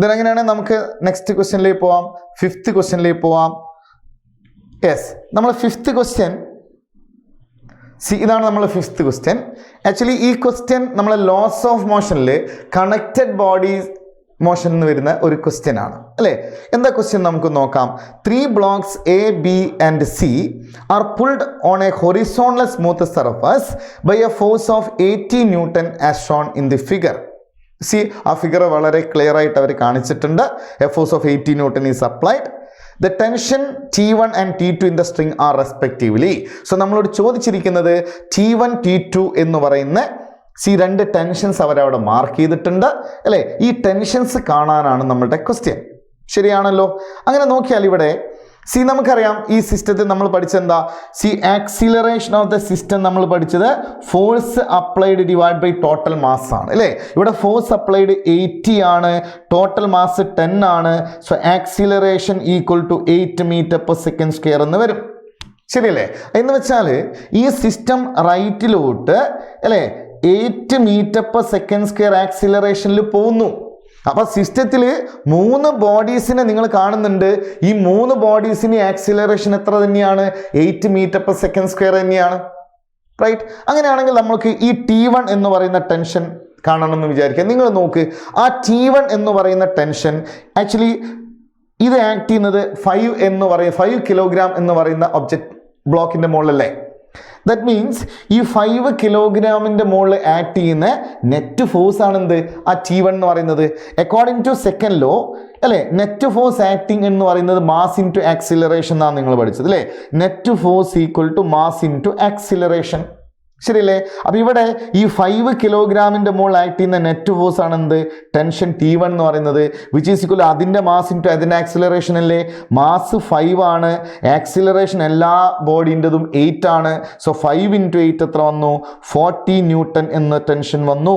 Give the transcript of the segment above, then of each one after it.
Then അങ്ങനെയാണെങ്കിൽ നമുക്ക് next ക്വസ്റ്റ്യനിലേക്ക് പോവാം. ഫിഫ്ത്ത് ക്വസ്റ്റ്യനിലേക്ക് പോവാം. യെസ്, നമ്മൾ ഫിഫ്ത്ത് ക്വസ്റ്റ്യൻ ഇതാണ് നമ്മൾ ഫിഫ്ത്ത് ക്വസ്റ്റ്യൻ. ആക്ച്വലി ഈ ക്വസ്റ്റ്യൻ നമ്മളെ ലോസ് ഓഫ് മോഷനിൽ കണക്റ്റഡ് ബോഡീസ് മോഷൻ എന്ന് വരുന്ന ഒരു ക്വസ്റ്റ്യൻ ആണ് അല്ലേ. എന്താ ക്വസ്റ്റ്യൻ നമുക്ക് നോക്കാം. 3 blocks A, B and C are pulled on a horizontal smooth surface by a force of 80 Newton as shown in the figure. See, ആ ഫിഗർ വളരെ ക്ലിയർ ആയിട്ട് അവർ കാണിച്ചിട്ടുണ്ട്. A force of 80 Newton is applied. The tension T1 and T2 in the string are respectively. So നമ്മളോട് ചോദിച്ചിരിക്കുന്നത് T1 T2 എന്ന് പറയുന്ന രണ്ട് tensions അവരവിടെ മാർക്ക് ചെയ്തിട്ടുണ്ട് അല്ലേ. ഈ ടെൻഷൻസ് കാണാനാണ് നമ്മളുടെ ക്വസ്റ്റ്യൻ. ശരിയാണല്ലോ. അങ്ങനെ നോക്കിയാൽ ഇവിടെ നമുക്കറിയാം ഈ സിസ്റ്റത്തിൽ നമ്മൾ പഠിച്ചെന്താ ആക്സിലറേഷൻ ഓഫ് ദ സിസ്റ്റം നമ്മൾ പഠിച്ചത് force applied divide by total mass ആണ് അല്ലേ. ഇവിടെ ഫോഴ്സ് അപ്ലൈഡ് 80 ആണ്, ടോട്ടൽ മാസ് 10 ആണ്. So acceleration equal to 8 m/s² എന്ന് വരും. ശരിയല്ലേ. എന്ന് വെച്ചാൽ ഈ സിസ്റ്റം റൈറ്റിലോട്ട് അല്ലേ 8 m/s² ആക്സിലറേഷനിൽ പോകുന്നു. അപ്പൊ സിസ്റ്റത്തിൽ 3 ബോഡീസിനെ നിങ്ങൾ കാണുന്നുണ്ട്. ഈ 3 ബോഡീസിന് ആക്സിലറേഷൻ എത്ര തന്നെയാണ്? 8 m/s² തന്നെയാണ്. റൈറ്റ്. അങ്ങനെയാണെങ്കിൽ നമുക്ക് ഈ T1 എന്ന് പറയുന്ന ടെൻഷൻ കാണണമെന്ന് വിചാരിക്കാം. നിങ്ങൾ നോക്ക്, ആ T1 എന്ന് പറയുന്ന ടെൻഷൻ ആക്ച്വലി ഇത് ആക്ട് ചെയ്യുന്നത് 5 കിലോഗ്രാം എന്ന് പറയുന്ന ഒബ്ജക്റ്റ് ബ്ലോക്കിന്റെ മുകളിലല്ലേ. ദാറ്റ് മീൻസ് ഈ 5 കിലോഗ്രാമിൻ്റെ മുകളിൽ ആക്ട് ചെയ്യുന്ന നെറ്റ് ഫോഴ്സ് ആണ് എന്ത് ആ T1 എന്ന് പറയുന്നത്. അക്കോർഡിംഗ് ടു സെക്കൻഡ് ലോ അല്ലേ, നെറ്റ് ഫോഴ്സ് ആക്ടിങ് എന്ന് പറയുന്നത് മാസ് ഇൻറ്റു ആക്സിലറേഷൻ എന്നാണ് നിങ്ങൾ പഠിച്ചത് അല്ലേ. Net force equal to mass into acceleration. ശരിയല്ലേ. അപ്പൊ ഇവിടെ ഈ 5 കിലോഗ്രാമിന്റെ മുകളിൽ ആക്ട് ചെയ്യുന്ന നെറ്റ് ഫോഴ്സ് ആണ് എന്ത് ടെൻഷൻ T1 എന്ന് പറയുന്നത്. വിച്ച് ഈസ് ഈക്വൽ അതിന്റെ മാസ് ഇൻറ്റു അതിന്റെ ആക്സിലറേഷൻ അല്ലേ. മാസ് 5 ആണ്, ആക്സിലറേഷൻ എല്ലാ ബോഡിൻ്റെതും 8 ആണ്. സോ 5 × 8 എത്ര വന്നു? 40 ന്യൂട്ടൺ എന്ന ടെൻഷൻ വന്നു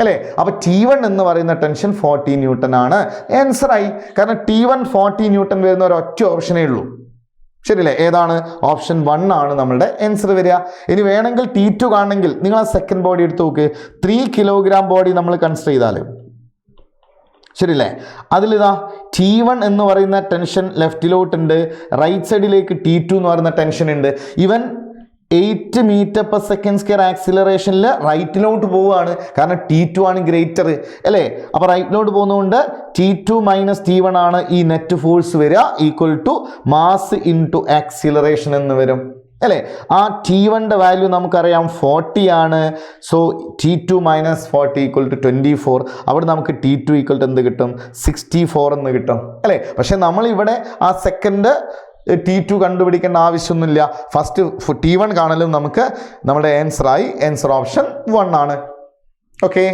അല്ലേ. അപ്പൊ T1 എന്ന് പറയുന്ന ടെൻഷൻ 40 ന്യൂട്ടൺ ആണ്. ആൻസർ ആയി. കാരണം T1 40 ന്യൂട്ടൺ വരുന്ന ഒരൊറ്റ ഓപ്ഷനേ ഉള്ളൂ. ശരിയല്ലേ. ഏതാണ്? ഓപ്ഷൻ 1 ആണ് നമ്മളുടെ ആൻസർ വരിക. ഇനി വേണമെങ്കിൽ T2 കാണണമെങ്കിൽ നിങ്ങൾ ആ സെക്കൻഡ് ബോഡി എടുത്ത് നോക്ക്. 3 കിലോഗ്രാം ബോഡി നമ്മൾ കൺസിഡർ ചെയ്താൽ ശരിയല്ലേ. അതിലിതാ T1 എന്ന് പറയുന്ന ടെൻഷൻ ലെഫ്റ്റിലോട്ടുണ്ട്, റൈറ്റ് സൈഡിലേക്ക് T2 എന്ന് പറയുന്ന ടെൻഷൻ ഉണ്ട്. ഇവൻ 8 m/s² ആക്സിലറേഷനിൽ റൈറ്റിലോട്ട് പോവുകയാണ്. കാരണം T2 ആണ് ഗ്രേറ്റർ അല്ലേ. അപ്പോൾ റൈറ്റിലോട്ട് പോകുന്നതുകൊണ്ട് T2 - T1 ആണ് ഈ നെറ്റ് ഫോഴ്സ് വരിക, equal to mass into acceleration എന്ന് വരും അല്ലേ. ആ T1ന്റെ വാല്യൂ നമുക്കറിയാം 40 ആണ്. So T2 - 40 equal to 24. അവിടെ നമുക്ക് T2 ഈക്വൽ ടു എന്ത് കിട്ടും? 64 എന്ന് കിട്ടും അല്ലേ. പക്ഷെ നമ്മളിവിടെ ആ സെക്കൻഡ് T2 കണ്ടുപിടിക്കേണ്ട ആവശ്യമൊന്നുമില്ല. ഫസ്റ്റ് T1 കാണലും നമുക്ക് നമ്മുടെ ആൻസറായി. ആൻസർ ഓപ്ഷൻ 1 ആണ്. ഓക്കെ.